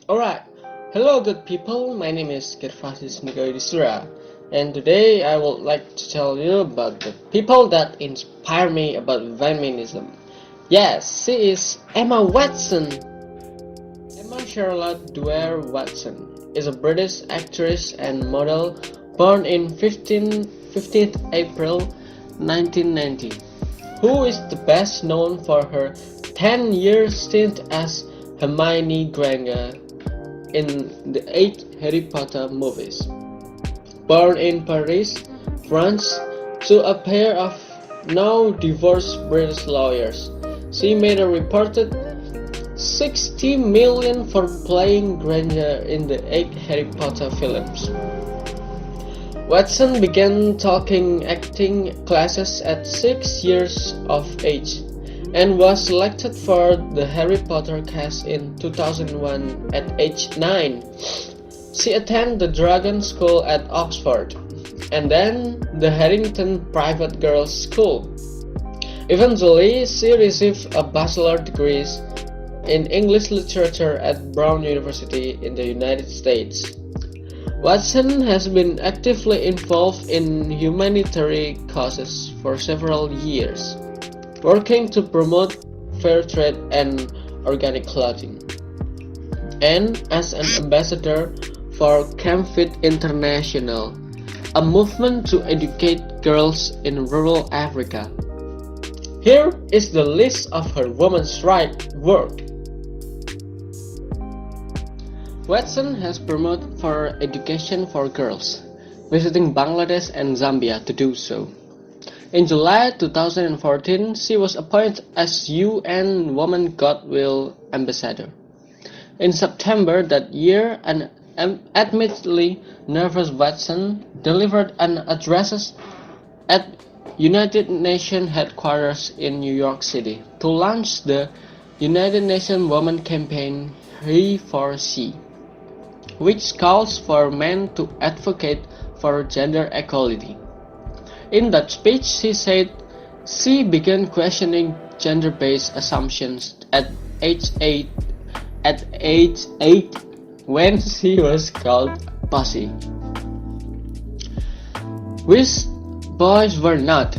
Alright, hello good people, my name is Gervasius Nikko Yudistira, and today I would like to tell you about the people that inspire me about feminism. Yes, she is Emma Watson. Emma Charlotte Dwyer Watson is a British actress and model born in 15th April 1990, who is the best known for her 10-year stint as Hermione Granger in the 8 Harry Potter movies. Born in Paris, France, to a pair of now divorced British lawyers, she made a reported $60 million for playing Granger in the 8 Harry Potter films. Watson began taking acting classes at 6 years of age and was selected for the Harry Potter cast in 2001 at age 9. She attended the Dragon School at Oxford, and then the Harrington Private Girls School. Eventually, she received a bachelor's degree in English Literature at Brown University in the United States. Watson has been actively involved in humanitarian causes for several years, working to promote fair trade and organic clothing, and as an ambassador for Camp Fit International, a movement to educate girls in rural Africa. Here is the list of her women's rights work. Watson has promoted for education for girls, visiting Bangladesh and Zambia to do so. In July 2014, she was appointed as UN Women Goodwill Ambassador. In September that year, an admittedly nervous Watson delivered an address at United Nations headquarters in New York City to launch the United Nations Women Campaign He for She, which calls for men to advocate for gender equality. In that speech, she said she began questioning gender-based assumptions at age 8 when she was called pussy, which boys were not,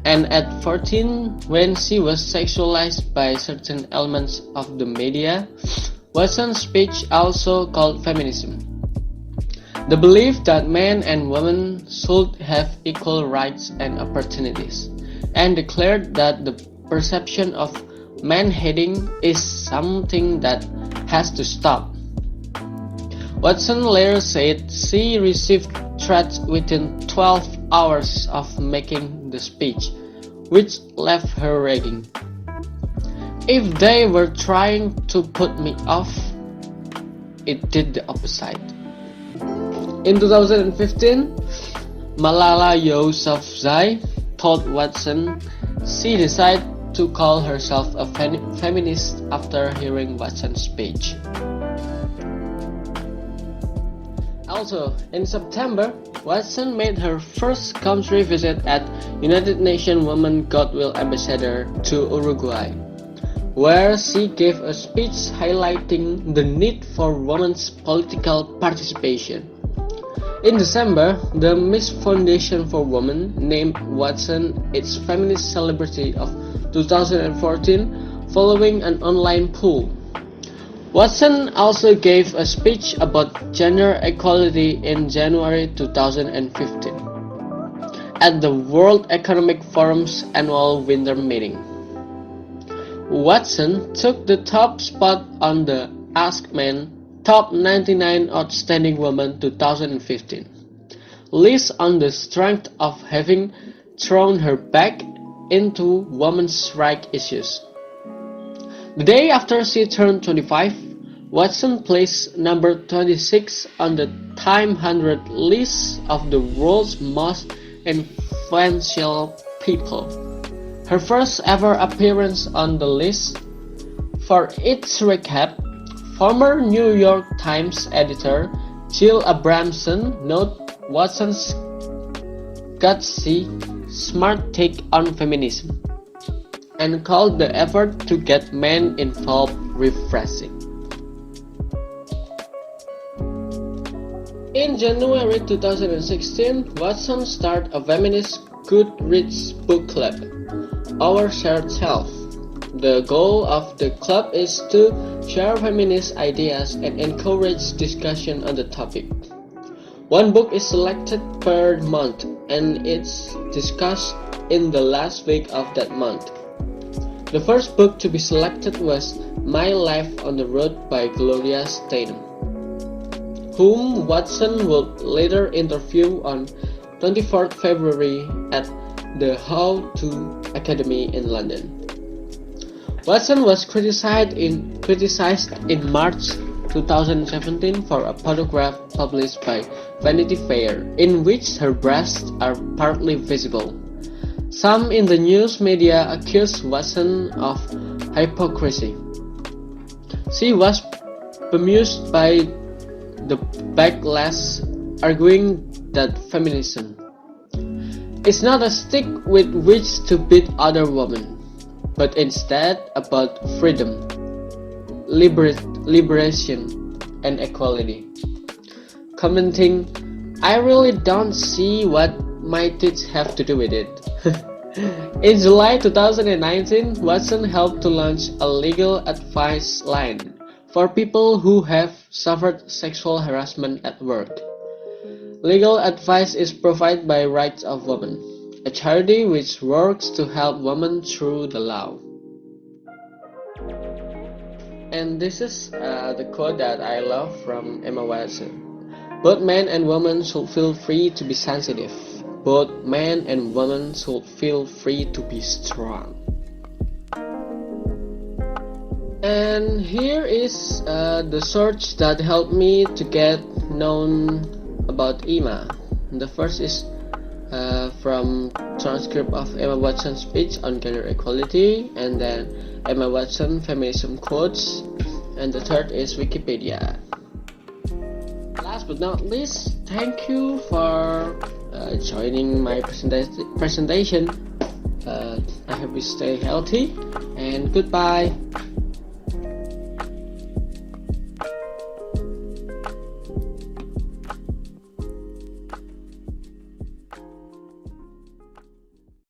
and at 14 when she was sexualized by certain elements of the media. Watson's speech also called feminism, the belief that men and women should have equal rights and opportunities, and declared that the perception of man-hating is something that has to stop. Watson later said she received threats within 12 hours of making the speech, which left her raging. If they were trying to put me off, it did the opposite. In 2015, Malala Yousafzai told Watson she decided to call herself a feminist after hearing Watson's speech. Also, in September, Watson made her first country visit as United Nations Women Goodwill Ambassador to Uruguay, where she gave a speech highlighting the need for women's political participation. In December, the Miss Foundation for Women named Watson its Feminist Celebrity of 2014 following an online poll. Watson also gave a speech about gender equality in January 2015 at the World Economic Forum's annual winter meeting. Watson took the top spot on the Ask Men Top 99 Outstanding Women 2015 list on the strength of having thrown her back into women's rights issues. The day after she turned 25, Watson placed number 26 on the Time 100 list of the world's most influential people, her first ever appearance on the list. For its recap, former New York Times editor Jill Abramson noted Watson's gutsy, smart take on feminism and called the effort to get men involved refreshing. In January 2016, Watson started a feminist Goodreads book club, Our Shared Self. The goal of the club is to share feminist ideas and encourage discussion on the topic. One book is selected per month and it's discussed in the last week of that month. The first book to be selected was My Life on the Road by Gloria Steinem, whom Watson would later interview on 24th February at the How To Academy in London. Watson was criticized in March 2017 for a photograph published by Vanity Fair in which her breasts are partly visible. Some in the news media accused Watson of hypocrisy. She was bemused by the backlash, arguing that feminism is not a stick with which to beat other women, but instead about freedom, liberation, and equality. Commenting, "I really don't see what my tits have to do with it." In July 2019, Watson helped to launch a legal advice line for people who have suffered sexual harassment at work. Legal advice is provided by Rights of Women, a charity which works to help women through the law. And this is the quote that I love from Emma Watson. Both men and women should feel free to be sensitive. Both men and women should feel free to be strong. And here is the search that helped me to get known about Emma. The first is from transcript of Emma Watson's speech on gender equality, and then Emma Watson feminism quotes, and the third is Wikipedia. Last but not least, thank you for joining my presentation. I hope you stay healthy, and goodbye.